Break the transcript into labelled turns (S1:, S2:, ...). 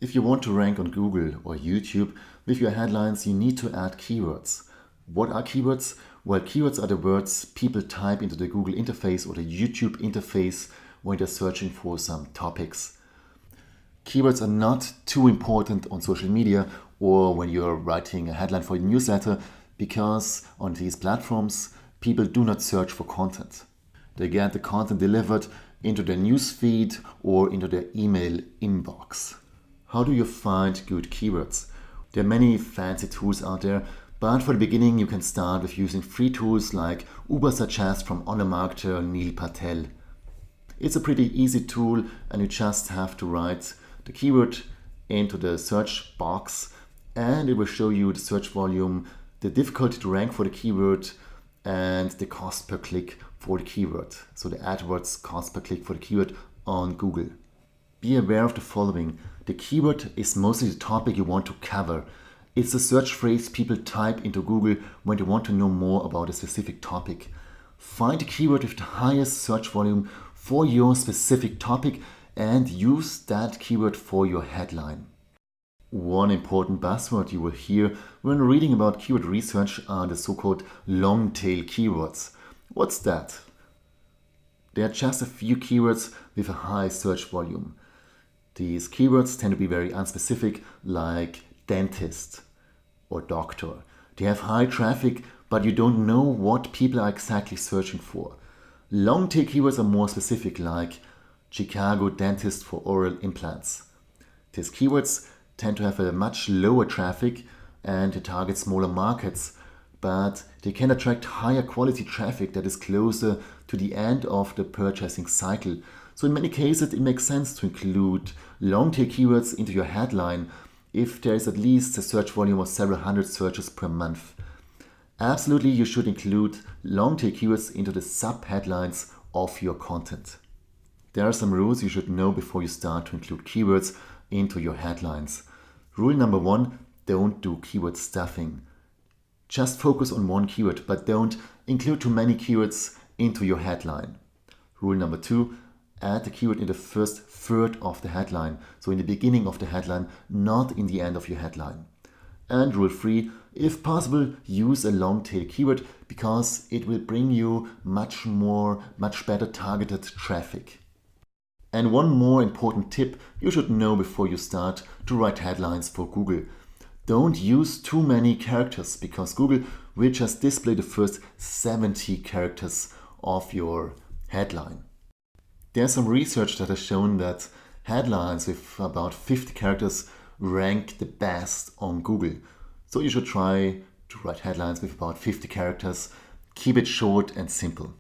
S1: If you want to rank on Google or YouTube with your headlines, you need to add keywords. What are keywords? Well, keywords are the words people type into the Google interface or the YouTube interface when they're searching for some topics. Keywords are not too important on social media or when you're writing a headline for a newsletter, because on these platforms, people do not search for content. They get the content delivered into their newsfeed or into their email inbox. How do you find good keywords? There are many fancy tools out there, but for the beginning you can start with using free tools like Ubersuggest from online marketer Neil Patel. It's a pretty easy tool and you just have to write the keyword into the search box and it will show you the search volume, the difficulty to rank for the keyword, and the cost per click for the keyword. So the AdWords cost per click for the keyword on Google. Be aware of the following. The keyword is mostly the topic you want to cover. It's the search phrase people type into Google when they want to know more about a specific topic. Find the keyword with the highest search volume for your specific topic and use that keyword for your headline. One important buzzword you will hear when reading about keyword research are the so-called long-tail keywords. What's that? They are just a few keywords with a high search volume. These keywords tend to be very unspecific, like dentist or doctor. They have high traffic, but you don't know what people are exactly searching for. Long-tail keywords are more specific, like Chicago dentist for oral implants. These keywords tend to have a much lower traffic and they target smaller markets, but they can attract higher quality traffic that is closer to the end of the purchasing cycle. So in many cases, it makes sense to include long-tail keywords into your headline if there is at least a search volume of several hundred searches per month. Absolutely, you should include long-tail keywords into the sub-headlines of your content. There are some rules you should know before you start to include keywords into your headlines. Rule number 1, don't do keyword stuffing. Just focus on one keyword, but don't include too many keywords into your headline. Rule number 2, add the keyword in the first third of the headline, so in the beginning of the headline, not in the end of your headline. And rule 3, if possible, use a long tail keyword because it will bring you much better targeted traffic. And one more important tip you should know before you start to write headlines for Google. Don't use too many characters because Google will just display the first 70 characters of your headline. There's some research that has shown that headlines with about 50 characters rank the best on Google. So you should try to write headlines with about 50 characters. Keep it short and simple.